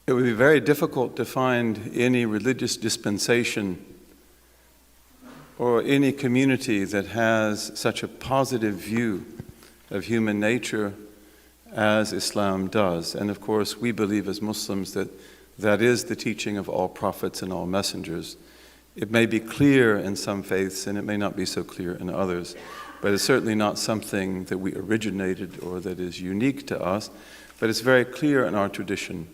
it would be very difficult to find any religious dispensation or any community that has such a positive view of human nature as Islam does. And of course, we believe as Muslims that that is the teaching of all prophets and all messengers. It may be clear in some faiths and it may not be so clear in others, but it's certainly not something that we originated or that is unique to us, but it's very clear in our tradition.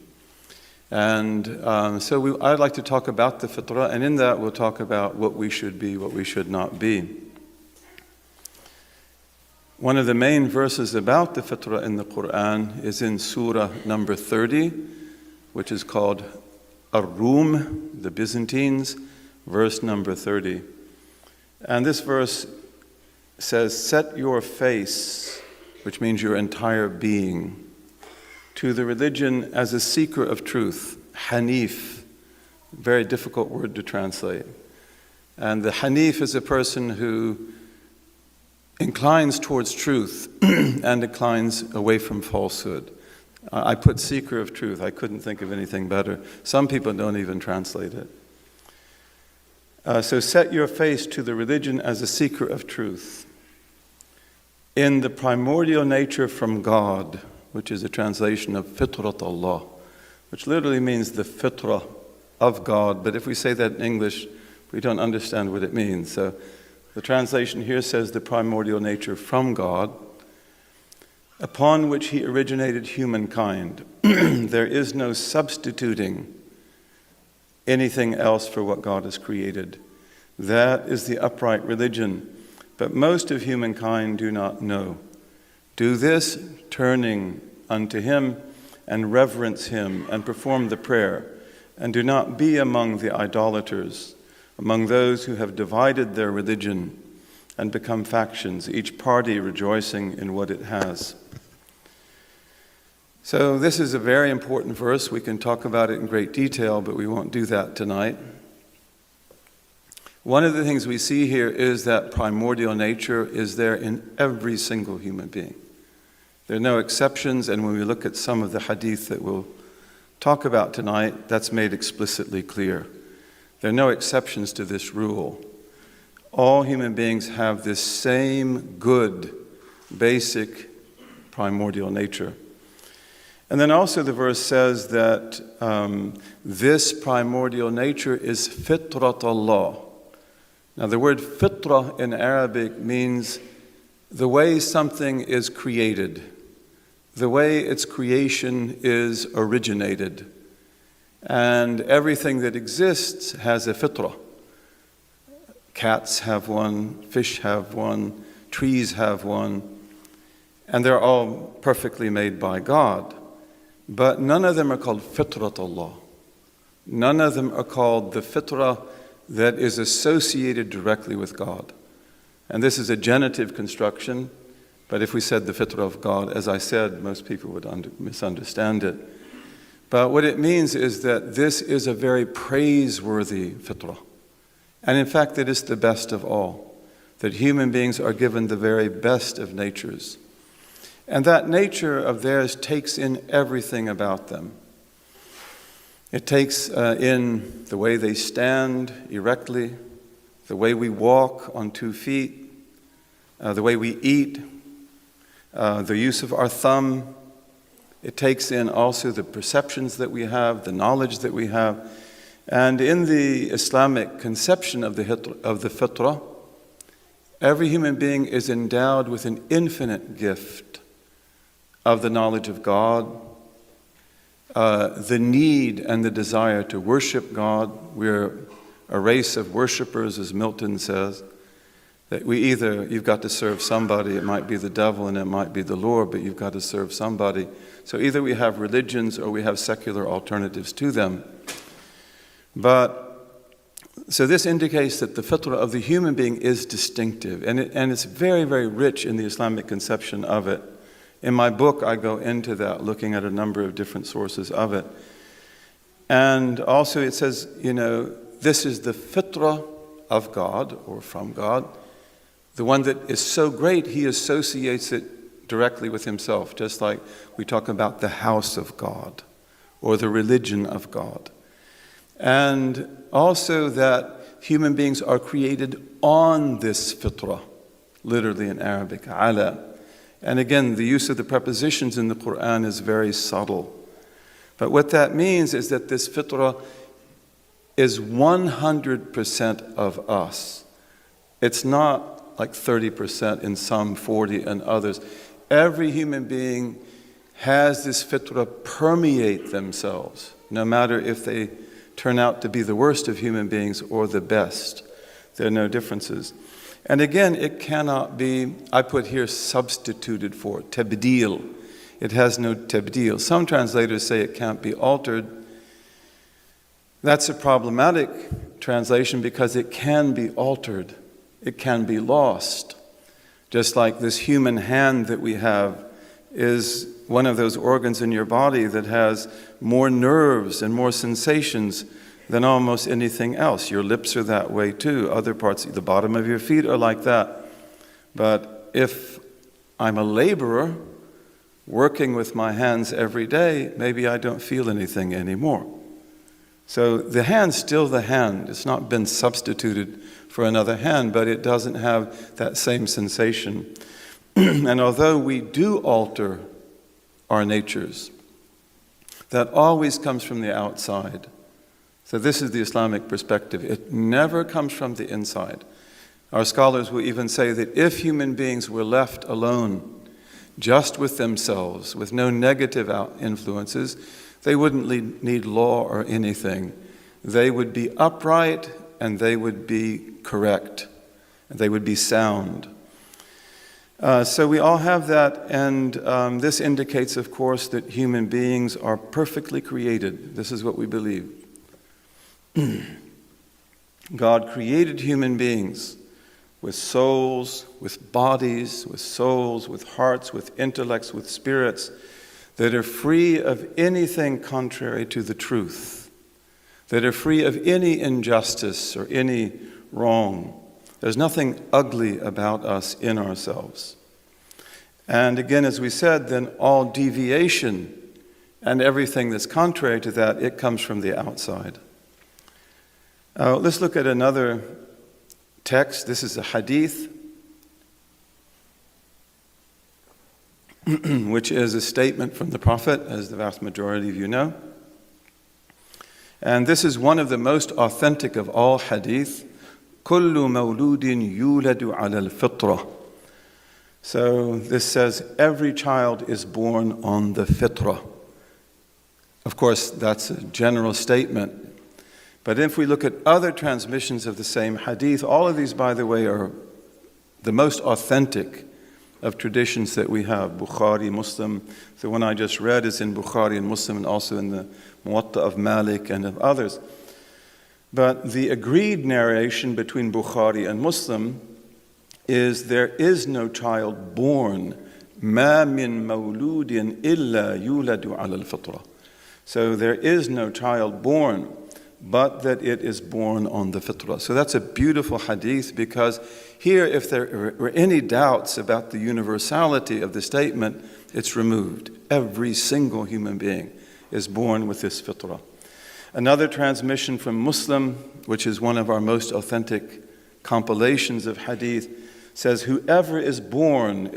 And I'd like to talk about the fitrah, and in that we'll talk about what we should be, what we should not be. One of the main verses about the fitrah in the Quran is in Surah number 30, which is called Ar-Rum, the Byzantines, verse number 30. And this verse says, "Set your face," which means your entire being, "to the religion as a seeker of truth." Hanif, very difficult word to translate. And the Hanif is a person who inclines towards truth and declines away from falsehood. I put seeker of truth. I couldn't think of anything better. Some people don't even translate it. So set your face to the religion as a seeker of truth, in the primordial nature from God, which is a translation of Fitrat Allah, which literally means the fitrah of God. But if we say that in English, we don't understand what it means. So the translation here says the primordial nature from God, upon which He originated humankind. There is no substituting anything else for what God has created. That is the upright religion. But most of humankind do not know. Do this, turning unto Him and reverence Him and perform the prayer, and do not be among the idolaters, among those who have divided their religion and become factions, each party rejoicing in what it has. So this is a very important verse. We can talk about it in great detail, but we won't do that tonight. One of the things we see here is that primordial nature is there in every single human being. There are no exceptions, and when we look at some of the hadith that we'll talk about tonight, that's made explicitly clear. There are no exceptions to this rule. All human beings have this same good, basic, primordial nature. And then also the verse says that this primordial nature is Fitrat Allah. Now the word fitra in Arabic means the way something is created, the way its creation is originated. And everything that exists has a fitrah. Cats have one, fish have one, trees have one, and they're all perfectly made by God. But none of them are called Fitrat Allah. None of them are called the fitrah that is associated directly with God. And this is a genitive construction, but if we said the fitrah of God, as I said, most people would misunderstand it. But what it means is that this is a very praiseworthy fitrah. And in fact, it is the best of all, that human beings are given the very best of natures. And that nature of theirs takes in everything about them. It takes in the way they stand erectly, the way we walk on 2 feet, the way we eat, the use of our thumb. It takes in also the perceptions that we have, the knowledge that we have. And in the Islamic conception of the fitrah, every human being is endowed with an infinite gift of the knowledge of God, the need and the desire to worship God. We're a race of worshipers, as Milton says, that you've got to serve somebody. It might be the devil and it might be the Lord, but you've got to serve somebody. So either we have religions or we have secular alternatives to them. So this indicates that the fitrah of the human being is distinctive, and it's very, very rich in the Islamic conception of it. In my book, I go into that, looking at a number of different sources of it. And also it says, this is the fitrah of God, or from God, the one that is so great, He associates it directly with Himself, just like we talk about the house of God, or the religion of God. And also that human beings are created on this fitrah, literally in Arabic, ala. And again, the use of the prepositions in the Quran is very subtle. But what that means is that this fitrah is 100% of us. It's not like 30% in some, 40 in others. Every human being has this fitrah permeate themselves, no matter if they turn out to be the worst of human beings or the best. There are no differences. And again, it cannot be, I put here, substituted for, tabdeel. It has no tabdeel. Some translators say it can't be altered. That's a problematic translation because it can be altered. It can be lost. Just like this human hand that we have is one of those organs in your body that has more nerves and more sensations than almost anything else. Your lips are that way too. Other parts, the bottom of your feet are like that. But if I'm a laborer working with my hands every day, maybe I don't feel anything anymore. So the hand's still the hand. It's not been substituted for another hand, but it doesn't have that same sensation. And although we do alter our natures, that always comes from the outside. So this is the Islamic perspective. It never comes from the inside. Our scholars will even say that if human beings were left alone, just with themselves, with no negative influences, they wouldn't need law or anything. They would be upright and they would be correct. And they would be sound. So we all have that, and this indicates, of course, that human beings are perfectly created. This is what we believe. God created human beings with souls, with bodies, with souls, with hearts, with intellects, with spirits that are free of anything contrary to the truth, that are free of any injustice or any wrong. There's nothing ugly about us in ourselves. And again, as we said, then all deviation and everything that's contrary to that, it comes from the outside. Let's look at another text. This is a hadith, which is a statement from the Prophet, as the vast majority of you know. And this is one of the most authentic of all hadith. كُلُّ مَوْلُودٍ يُولَدُ عَلَى الْفِطْرَةِ. So this says, every child is born on the fitrah. Of course, that's a general statement. But if we look at other transmissions of the same hadith, all of these, by the way, are the most authentic of traditions that we have. Bukhari, Muslim. The one I just read is in Bukhari and Muslim, and also in the Muwatta of Malik and of others. But the agreed narration between Bukhari and Muslim is there is no child born. مَا مِن مَوْلُودٍ إِلَّا يُولَدُ عَلَى الْفِطْرَةِ. So there is no child born, but that it is born on the fitrah. So that's a beautiful hadith, because here, if there were any doubts about the universality of the statement, it's removed. Every single human being is born with this fitrah. Another transmission from Muslim, which is one of our most authentic compilations of hadith, says, whoever is born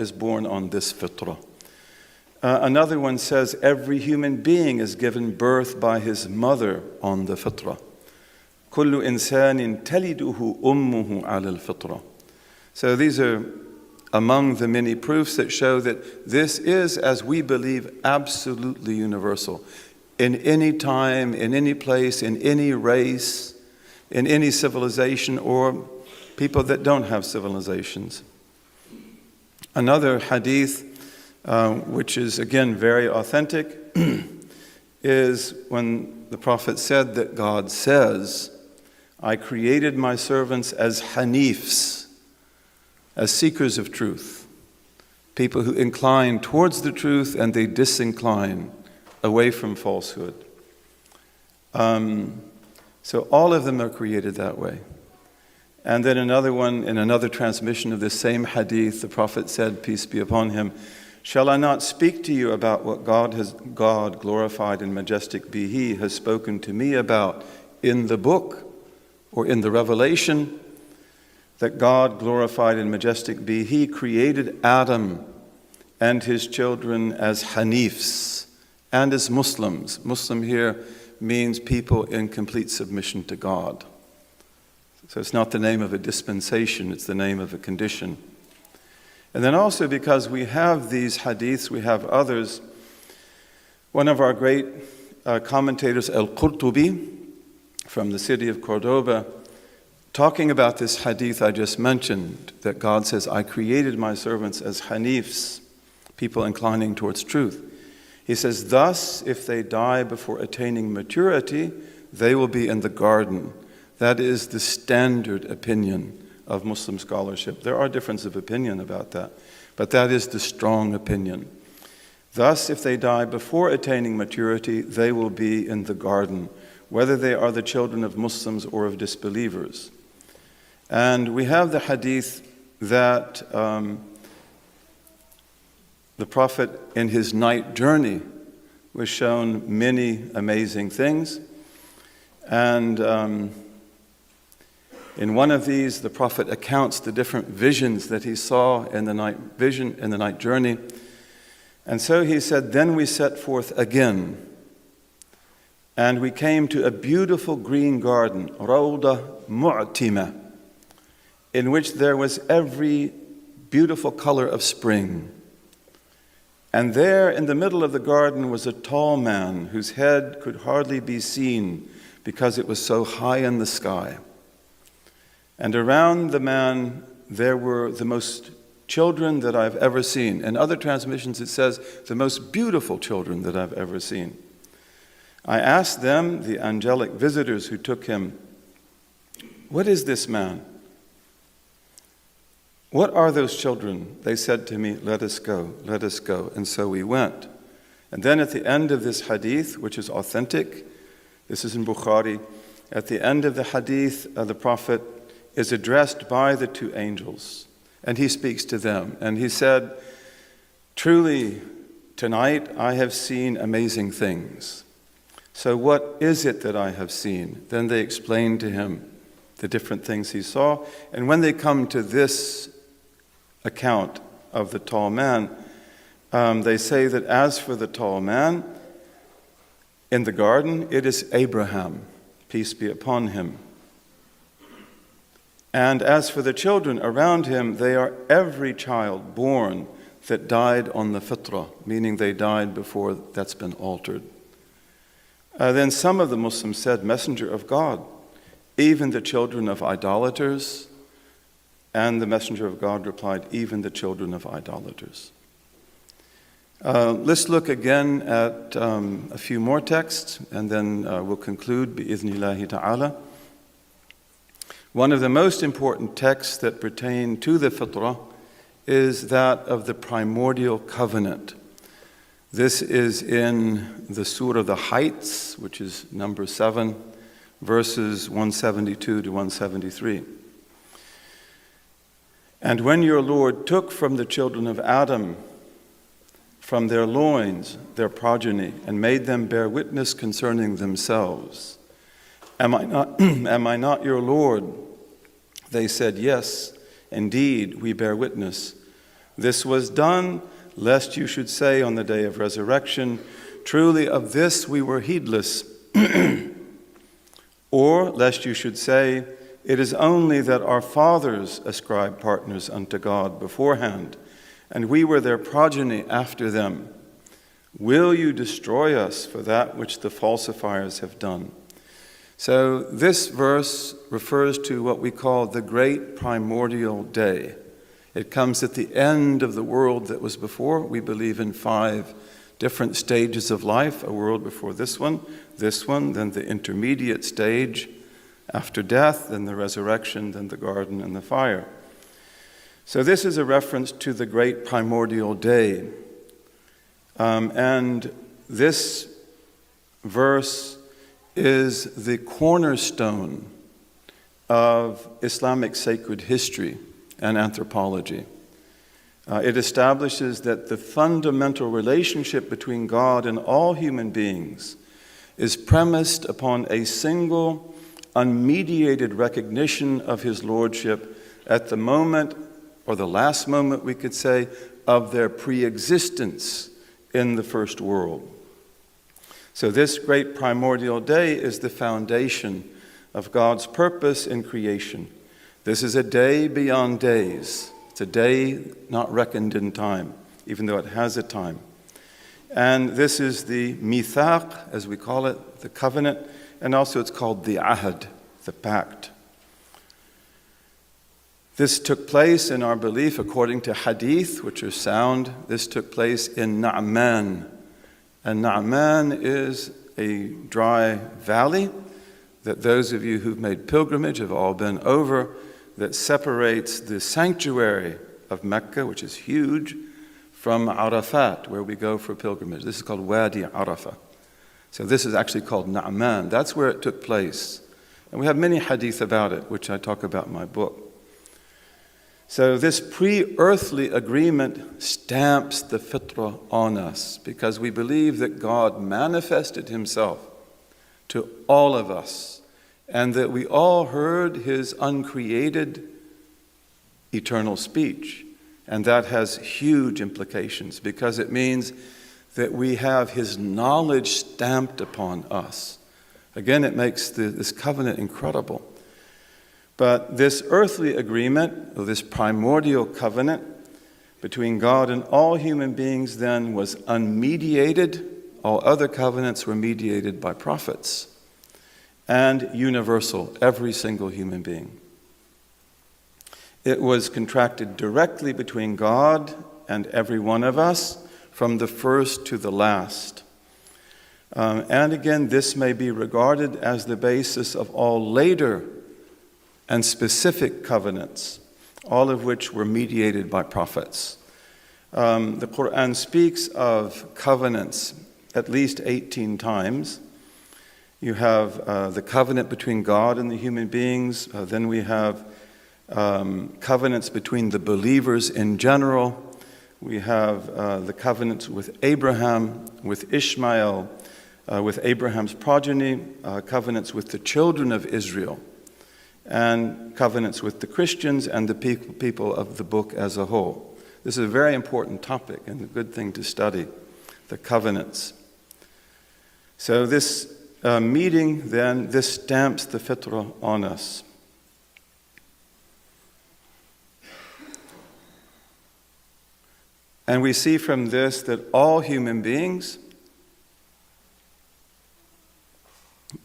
on this fitrah. Another one says, every human being is given birth by his mother on the fitrah. كُلُّ إِنسَانٍ تَلِدُهُ أُمُّهُ عَلَى الْفِطْرَةِ. So these are among the many proofs that show that this is, as we believe, absolutely universal. In any time, in any place, in any race, in any civilization, or people that don't have civilizations. Another hadith, which is again very authentic, is when the Prophet said that God says, I created my servants as hanifs, as seekers of truth, people who incline towards the truth and they disincline away from falsehood. So all of them are created that way. And then another one, in another transmission of this same hadith, the Prophet said, peace be upon him, Shall I not speak to you about what God, glorified and majestic be He, has spoken to me about in the book or in the revelation? That God, glorified and majestic be He, created Adam and his children as Hanifs and as Muslims. Muslim here means people in complete submission to God. So it's not the name of a dispensation, it's the name of a condition. And then also because we have these hadiths, we have others. One of our great commentators, Al-Qurtubi, from the city of Cordoba, talking about this hadith I just mentioned, that God says, I created my servants as Hanifs, people inclining towards truth. He says, thus, if they die before attaining maturity, they will be in the garden. That is the standard opinion of Muslim scholarship. There are differences of opinion about that, but that is the strong opinion. Thus, if they die before attaining maturity, they will be in the garden, whether they are the children of Muslims or of disbelievers. And we have the hadith that the Prophet in his night journey was shown many amazing things. And in one of these, the Prophet accounts the different visions that he saw in the night journey. And so he said, then we set forth again, and we came to a beautiful green garden, Rawda Mu'tima, in which there was every beautiful color of spring. And there in the middle of the garden was a tall man whose head could hardly be seen because it was so high in the sky. And around the man there were the most children that I've ever seen. In other transmissions it says, the most beautiful children that I've ever seen. I asked them, the angelic visitors who took him, what is this man? What are those children? They said to me, let us go, let us go. And so we went. And then at the end of this hadith, which is authentic, this is in Bukhari, at the end of the hadith, the Prophet is addressed by the two angels. And he speaks to them. And he said, truly, tonight I have seen amazing things. So what is it that I have seen? Then they explained to him the different things he saw. And when they come to this account of the tall man, they say that as for the tall man in the garden, it is Abraham, peace be upon him. And as for the children around him, they are every child born that died on the Fitrah, meaning they died before that's been altered. Then some of the Muslims said, Messenger of God, even the children of idolaters. And the Messenger of God replied, even the children of idolaters. Let's look again at a few more texts, and then we'll conclude, bi'idhnillahi ta'ala. One of the most important texts that pertain to the fitrah is that of the primordial covenant. This is in the Surah The Heights, which is number 7, verses 172 to 173. And when your Lord took from the children of Adam, from their loins, their progeny, and made them bear witness concerning themselves, am I not your Lord? They said, yes, indeed, we bear witness. This was done, lest you should say on the day of resurrection, truly of this we were heedless. Or lest you should say, it is only that our fathers ascribed partners unto God beforehand, and we were their progeny after them. Will you destroy us for that which the falsifiers have done? So this verse refers to what we call the great primordial day. It comes at the end of the world that was before. We believe in 5 different stages of life, a world before this one, then the intermediate stage after death, then the resurrection, then the garden and the fire. So this is a reference to the great primordial day. And this verse is the cornerstone of Islamic sacred history and anthropology. It establishes that the fundamental relationship between God and all human beings is premised upon a single, unmediated recognition of his lordship at the moment, or the last moment we could say, of their pre-existence in the first world. So this great primordial day is the foundation of God's purpose in creation. This is a day beyond days. It's a day not reckoned in time, even though it has a time. And this is the mithaq, as we call it, the covenant, and also it's called the ahad, the pact. This took place in our belief according to Hadith, which are sound. This took place in Na'man. And Na'man is a dry valley that those of you who've made pilgrimage have all been over, that separates the sanctuary of Mecca, which is huge, from Arafat, where we go for pilgrimage. This is called Wadi Arafah. So this is actually called Na'man. That's where it took place. And we have many hadith about it, which I talk about in my book. So this pre-earthly agreement stamps the fitrah on us because we believe that God manifested himself to all of us and that we all heard his uncreated eternal speech. And that has huge implications because it means that we have his knowledge stamped upon us. Again, it makes this covenant incredible. But this earthly agreement, or this primordial covenant between God and all human beings then was unmediated. All other covenants were mediated by prophets. And universal, every single human being. It was contracted directly between God and every one of us, from the first to the last. And again, this may be regarded as the basis of all later and specific covenants, all of which were mediated by prophets. The Quran speaks of covenants at least 18 times. You have the covenant between God and the human beings. Then we have covenants between the believers in general. We have the covenants with Abraham, with Ishmael, with Abraham's progeny, covenants with the children of Israel, and covenants with the Christians and the people of the book as a whole. This is a very important topic and a good thing to study, the covenants. So this meeting then, this stamps the fitrah on us. And we see from this that all human beings,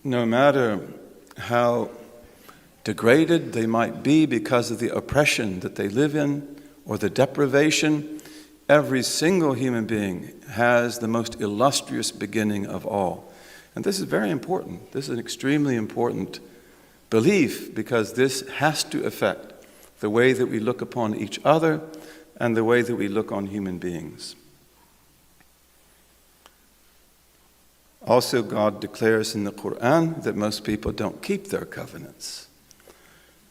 no matter how degraded they might be because of the oppression that they live in or the deprivation, every single human being has the most illustrious beginning of all. And this is very important. This is an extremely important belief because this has to affect the way that we look upon each other and the way that we look on human beings. Also, God declares in the Quran that most people don't keep their covenants.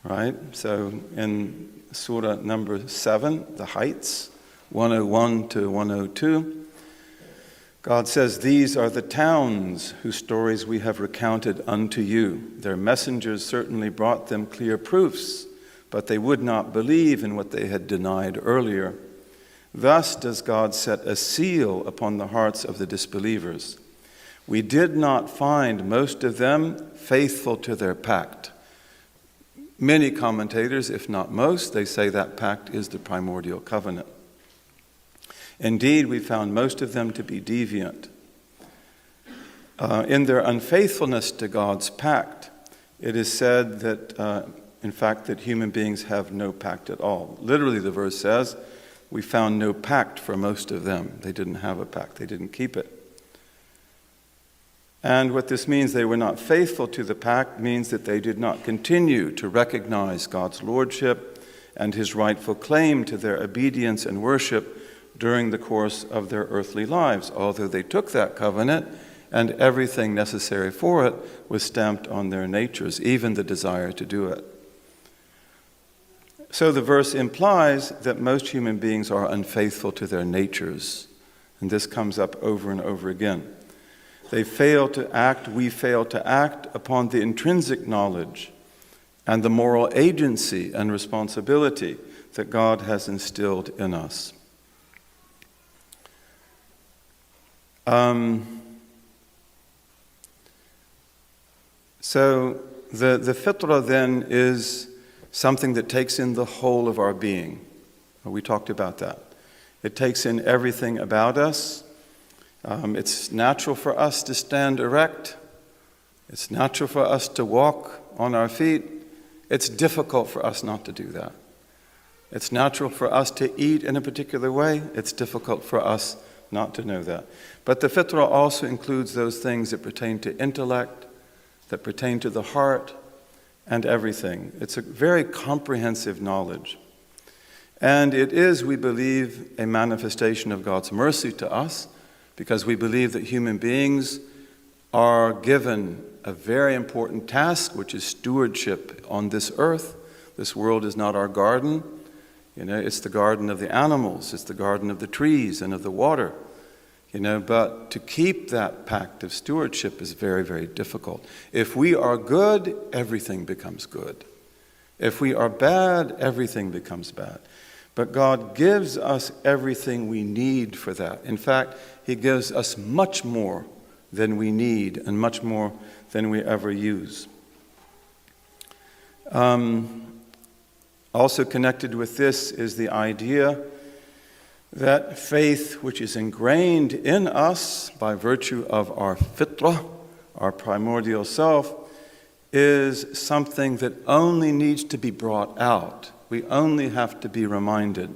Right? So in Surah number 7, the Heights, 101 to 102, God says, "These are the towns whose stories we have recounted unto you. Their messengers certainly brought them clear proofs, but they would not believe in what they had denied earlier. Thus does God set a seal upon the hearts of the disbelievers. We did not find most of them faithful to their pact." Many commentators, if not most, they say that pact is the primordial covenant. Indeed, we found most of them to be deviant. In their unfaithfulness to God's pact, it is said that, in fact, that human beings have no pact at all. Literally, the verse says, we found no pact for most of them. They didn't have a pact. They didn't keep it. And what this means, they were not faithful to the pact, means that they did not continue to recognize God's lordship and his rightful claim to their obedience and worship during the course of their earthly lives, although they took that covenant and everything necessary for it was stamped on their natures, even the desire to do it. So the verse implies that most human beings are unfaithful to their natures. And this comes up over and over again. They fail to act, we fail to act upon the intrinsic knowledge and the moral agency and responsibility that God has instilled in us. So the fitrah then is something that takes in the whole of our being. We talked about that. It takes in everything about us. It's natural for us to stand erect. It's natural for us to walk on our feet. It's difficult for us not to do that. It's natural for us to eat in a particular way. It's difficult for us not to know that. But the fitrah also includes those things that pertain to intellect, that pertain to the heart, and everything. It's a very comprehensive knowledge. And it is, we believe, a manifestation of God's mercy to us, because we believe that human beings are given a very important task, which is stewardship on this earth. This world is not our garden. It's the garden of the animals, it's the garden of the trees and of the water. But to keep that pact of stewardship is very, very difficult. If we are good, everything becomes good. If we are bad, everything becomes bad. But God gives us everything we need for that. In fact, He gives us much more than we need and much more than we ever use. Also connected with this is the idea that faith, which is ingrained in us by virtue of our fitrah, our primordial self, is something that only needs to be brought out. We only have to be reminded.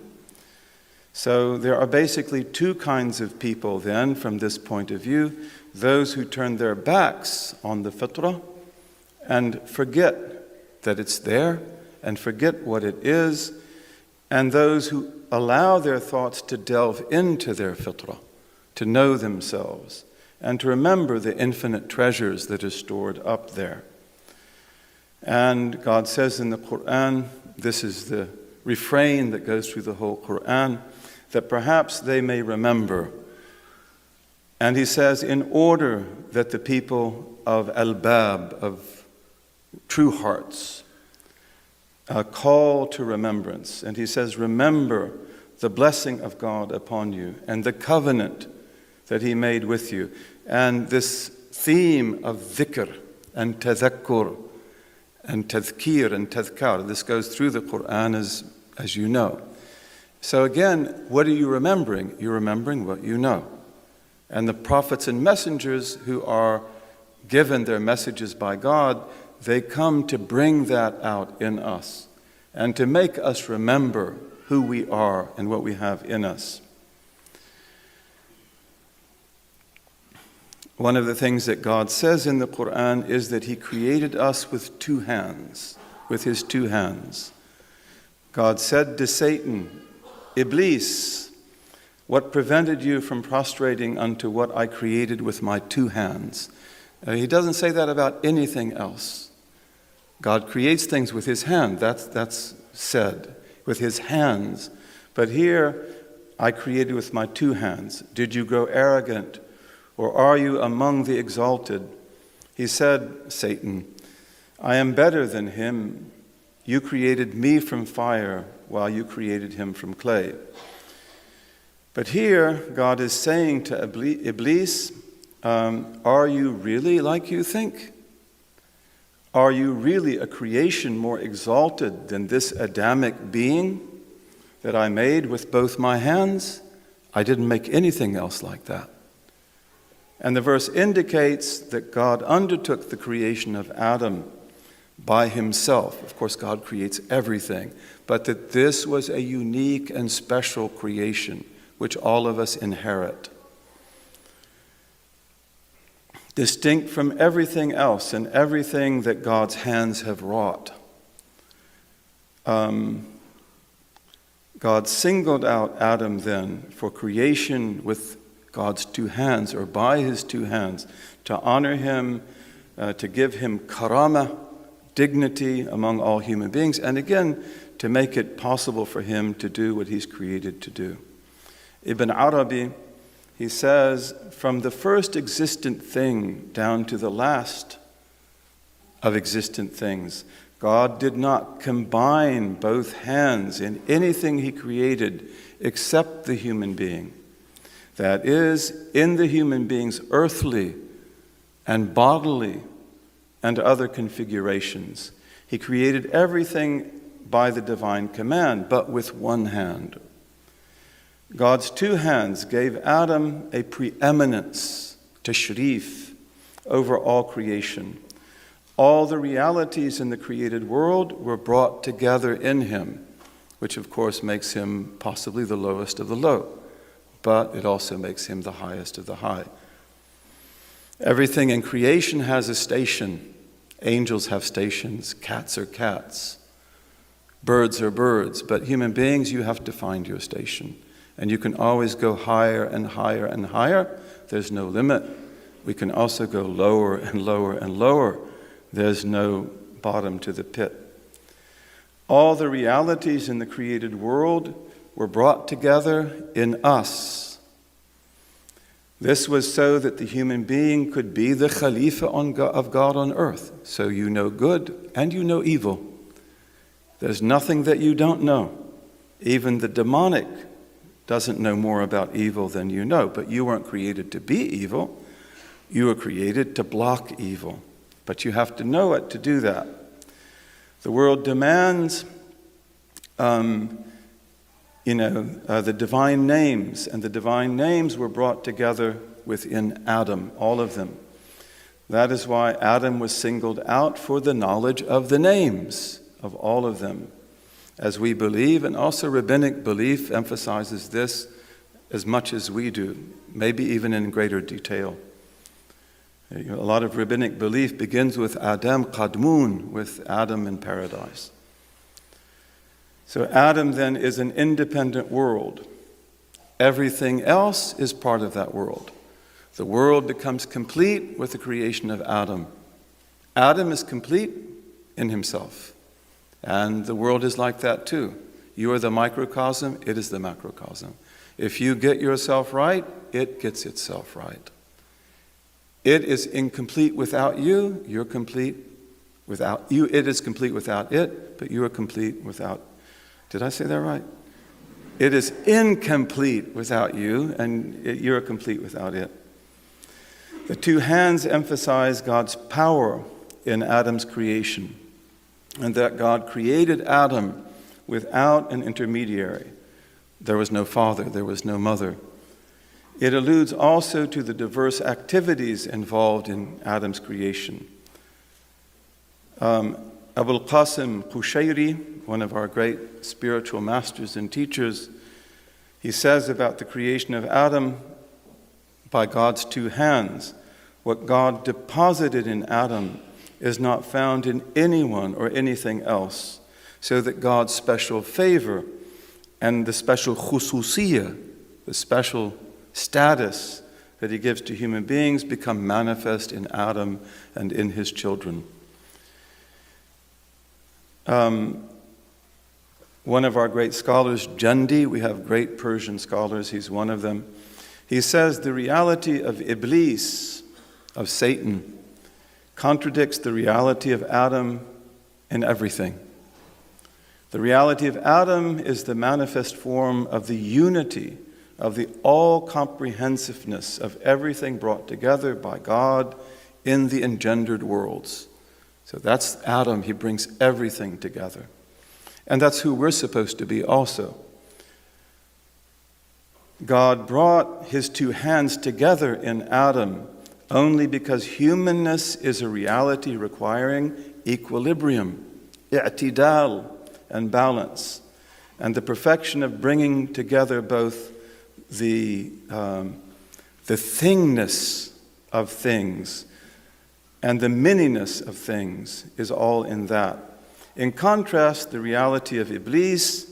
So there are basically two kinds of people then from this point of view: those who turn their backs on the fitrah and forget that it's there and forget what it is, and those who allow their thoughts to delve into their fitrah, to know themselves, and to remember the infinite treasures that are stored up there. And God says in the Quran, this is the refrain that goes through the whole Quran, that perhaps they may remember. And He says, in order that the people of albab, of true hearts, call to remembrance. And He says, remember the blessing of God upon you and the covenant that He made with you. And this theme of dhikr and tadhakkur and tadhkir and tadhkar, this goes through the Quran as you know. So again, what are you remembering? You're remembering what you know. And the prophets and messengers who are given their messages by God, they come to bring that out in us and to make us remember who we are and what we have in us. One of the things that God says in the Quran is that He created us with two hands, with His two hands. God said to Satan, Iblis, what prevented you from prostrating unto what I created with my two hands? He doesn't say that about anything else. God creates things with His hand, that's said, with His hands. But here, I created with my two hands. Did you grow arrogant, or are you among the exalted? He said, Satan, I am better than him. You created me from fire, while you created him from clay. But here, God is saying to Iblis, are you really like you think? Are you really a creation more exalted than this Adamic being that I made with both my hands? I didn't make anything else like that. And the verse indicates that God undertook the creation of Adam by Himself. Of course, God creates everything, but that this was a unique and special creation which all of us inherit. Distinct from everything else and everything that God's hands have wrought. God singled out Adam then for creation with God's two hands, or by His two hands, to honor him, to give him karama, dignity among all human beings, and again, to make it possible for him to do what he's created to do. Ibn Arabi, he says, from the first existent thing down to the last of existent things, God did not combine both hands in anything he created except the human being. That is, in the human being's earthly and bodily and other configurations. He created everything by the divine command, but with one hand. God's two hands gave Adam a preeminence, tashrif, over all creation. All the realities in the created world were brought together in him, which of course makes him possibly the lowest of the low, but it also makes him the highest of the high. Everything in creation has a station. Angels have stations, cats are cats, birds are birds, but human beings, you have to find your station. And you can always go higher and higher and higher. There's no limit. We can also go lower and lower and lower. There's no bottom to the pit. All the realities in the created world were brought together in us. This was so that the human being could be the Khalifa of God on earth. So you know good and you know evil. There's nothing that you don't know. Even the demonic doesn't know more about evil than you know. But you weren't created to be evil. You were created to block evil. But you have to know it to do that. The world demands the divine names, and the divine names were brought together within Adam, all of them. That is why Adam was singled out for the knowledge of the names of all of them, as we believe, and also rabbinic belief emphasizes this as much as we do, maybe even in greater detail. A lot of rabbinic belief begins with Adam Qadmun, with Adam in paradise. So Adam then is an independent world. Everything else is part of that world. The world becomes complete with the creation of Adam. Adam is complete in himself. And the world is like that too. You are the microcosm, it is the macrocosm. If you get yourself right, it gets itself right. It is incomplete without you, you're complete without you. It is complete without it, but you are complete without. Did I say that right? It is incomplete without you, and you're complete without it. The two hands emphasize God's power in Adam's creation, and that God created Adam without an intermediary. There was no father, there was no mother. It alludes also to the diverse activities involved in Adam's creation. Abul Qasim Qushayri, one of our great spiritual masters and teachers, he says about the creation of Adam by God's two hands, what God deposited in Adam is not found in anyone or anything else, so that God's special favor and the special khususiyah, the special status that he gives to human beings, become manifest in Adam and in his children. One of our great scholars, Jandi, we have great Persian scholars, he's one of them. He says the reality of Iblis, of Satan, contradicts the reality of Adam in everything. The reality of Adam is the manifest form of the unity, of the all-comprehensiveness of everything brought together by God in the engendered worlds. So that's Adam, he brings everything together. And that's who we're supposed to be also. God brought his two hands together in Adam only because humanness is a reality requiring equilibrium, i'tidal, and balance, and the perfection of bringing together both the thingness of things and the minniness of things is all in that. In contrast, the reality of Iblis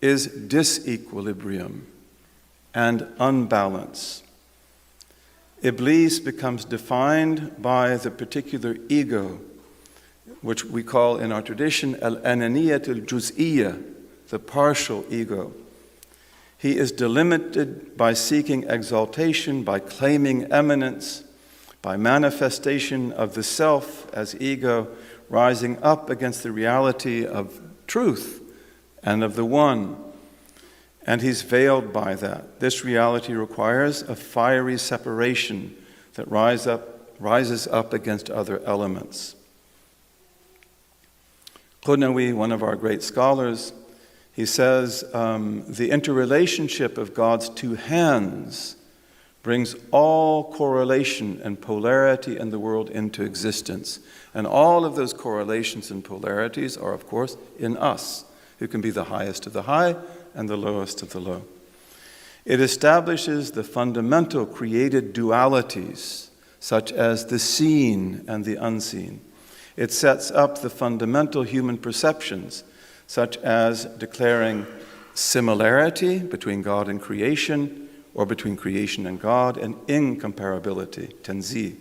is disequilibrium and unbalance. Iblis becomes defined by the particular ego, which we call in our tradition al-ananiyat al-juz'iyya, the partial ego. He is delimited by seeking exaltation, by claiming eminence, by manifestation of the self as ego, rising up against the reality of truth and of the one. And he's veiled by that. This reality requires a fiery separation that rises up against other elements. Qudnawi, one of our great scholars, he says, the interrelationship of God's two hands brings all correlation and polarity in the world into existence. And all of those correlations and polarities are, of course, in us, who can be the highest of the high and the lowest of the low. It establishes the fundamental created dualities, such as the seen and the unseen. It sets up the fundamental human perceptions, such as declaring similarity between God and creation, or between creation and God, and incomparability, tanzih.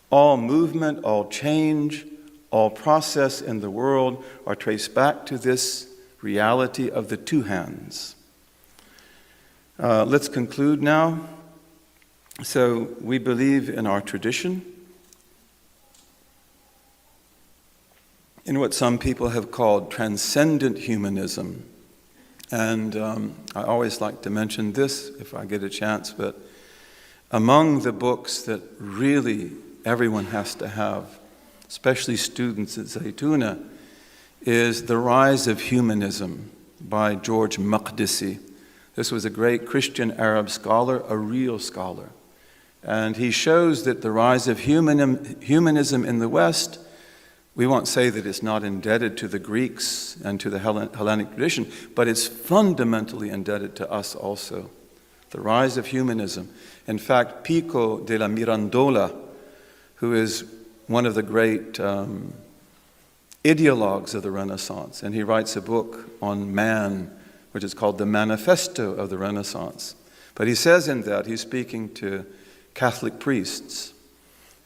All movement, all change, all process in the world are traced back to this reality of the two hands. Let's conclude now. So we believe in our tradition, in what some people have called transcendent humanism. And I always like to mention this if I get a chance, but among the books that really everyone has to have, especially students at Zaytuna, is The Rise of Humanism by George Maqdisi. This was a great Christian Arab scholar, a real scholar. And he shows that the rise of humanism in the West, we won't say that it's not indebted to the Greeks and to the Hellenic tradition, but it's fundamentally indebted to us also. The rise of humanism. In fact, Pico de la Mirandola, who is one of the great ideologues of the Renaissance, and he writes a book on man, which is called the Manifesto of the Renaissance. But he says in that, he's speaking to Catholic priests,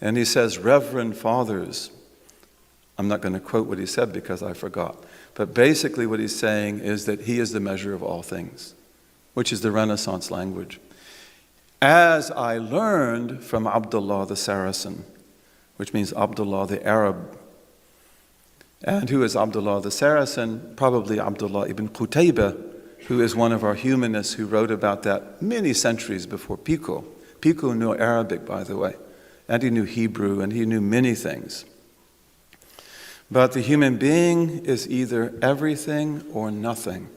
and he says, Reverend Fathers, I'm not going to quote what he said because I forgot, but basically what he's saying is that he is the measure of all things, which is the Renaissance language. As I learned from Abdullah the Saracen, which means Abdullah the Arab. And who is Abdullah the Saracen? Probably Abdullah ibn Qutaybah, who is one of our humanists who wrote about that many centuries before Pico. Pico knew Arabic, by the way, and he knew Hebrew, and he knew many things. But the human being is either everything or nothing.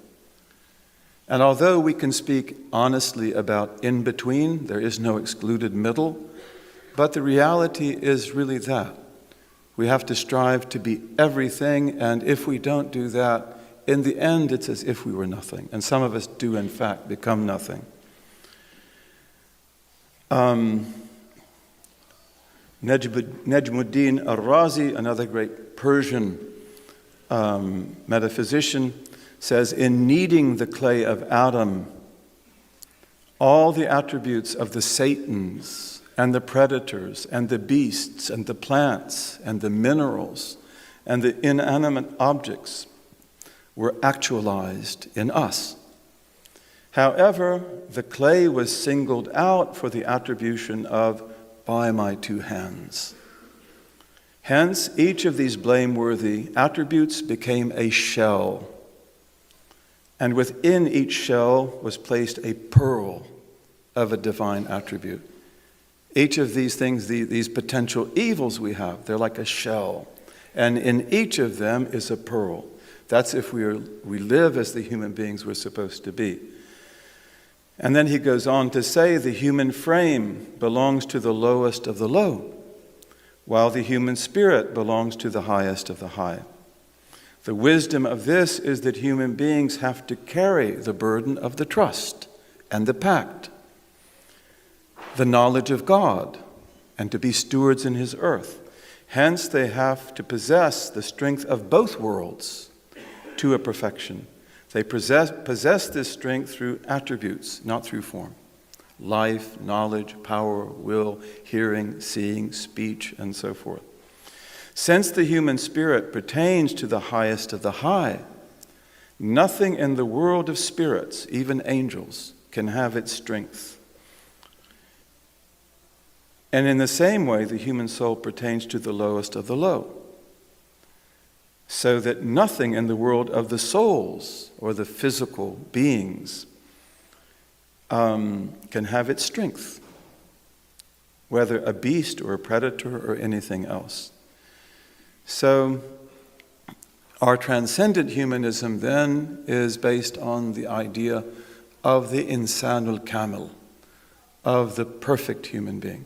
And although we can speak honestly about in between, there is no excluded middle, but the reality is really that. We have to strive to be everything, and if we don't do that, in the end it's as if we were nothing. And some of us do in fact become nothing. Najmuddin al-Razi, another great Persian metaphysician, says, in kneading the clay of Adam, all the attributes of the Satans and the predators and the beasts and the plants and the minerals and the inanimate objects were actualized in us. However, the clay was singled out for the attribution of by my two hands. Hence, each of these blameworthy attributes became a shell. And within each shell was placed a pearl of a divine attribute. Each of these things, these potential evils we have, they're like a shell. And in each of them is a pearl. That's if we live as the human beings we're supposed to be. And then he goes on to say the human frame belongs to the lowest of the low, while the human spirit belongs to the highest of the high. The wisdom of this is that human beings have to carry the burden of the trust and the pact, the knowledge of God, and to be stewards in his earth. Hence, they have to possess the strength of both worlds to a perfection. They possess this strength through attributes, not through form. Life, knowledge, power, will, hearing, seeing, speech, and so forth. Since the human spirit pertains to the highest of the high, Nothing in the world of spirits, even angels, can have its strength. And in the same way, the human soul pertains to the lowest of the low. So that nothing in the world of the souls or the physical beings can have its strength, whether a beast or a predator or anything else. So our transcendent humanism then is based on the idea of the insanul kamil, of the perfect human being.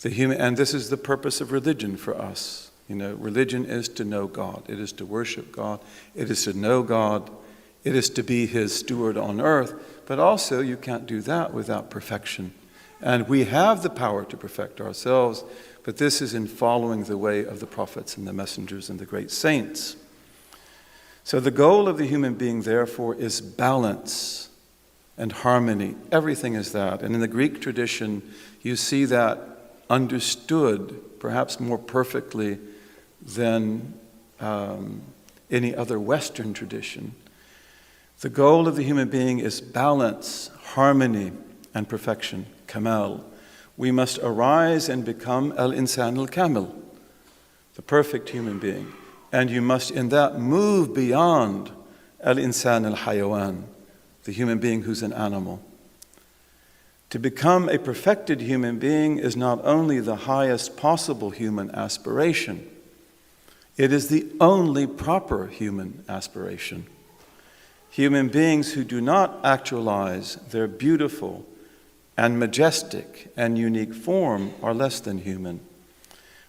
And this is the purpose of religion for us. Religion is to know God. It is to worship God. It is to know God. It is to be His steward on earth. But also, you can't do that without perfection. And we have the power to perfect ourselves, but this is in following the way of the prophets and the messengers and the great saints. So the goal of the human being, therefore, is balance and harmony. Everything is that. And in the Greek tradition, you see that understood perhaps more perfectly than any other Western tradition. The goal of the human being is balance, harmony, and perfection, kamal. We must arise and become al-insan al-kamil, the perfect human being. And you must in that move beyond al-insan al-hayawan, the human being who's an animal. To become a perfected human being is not only the highest possible human aspiration, it is the only proper human aspiration. Human beings who do not actualize their beautiful and majestic and unique form are less than human.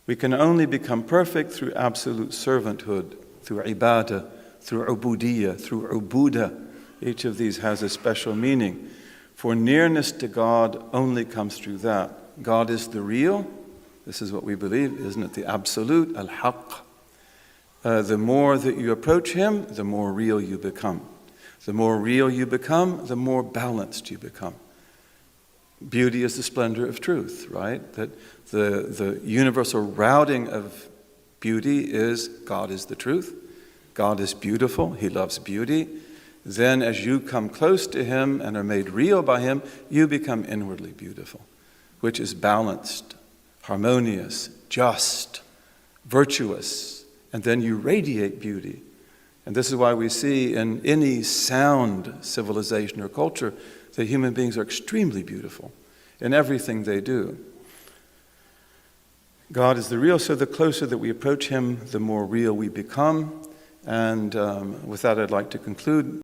We can only become perfect through absolute servanthood, through ibadah, through ubudiyah, through ubudah. Each of these has a special meaning. For nearness to God only comes through that. God is the real. This is what we believe, isn't it? The absolute, al-haq. The more that you approach Him, the more real you become. The more real you become, the more balanced you become. Beauty is the splendor of truth, right? That the universal routing of beauty is God is the truth. God is beautiful. He loves beauty. Then as you come close to Him and are made real by Him, you become inwardly beautiful, which is balanced, harmonious, just, virtuous, and then you radiate beauty. And this is why we see in any sound civilization or culture that human beings are extremely beautiful in everything they do. God is the real, so the closer that we approach Him, the more real we become. And with that, I'd like to conclude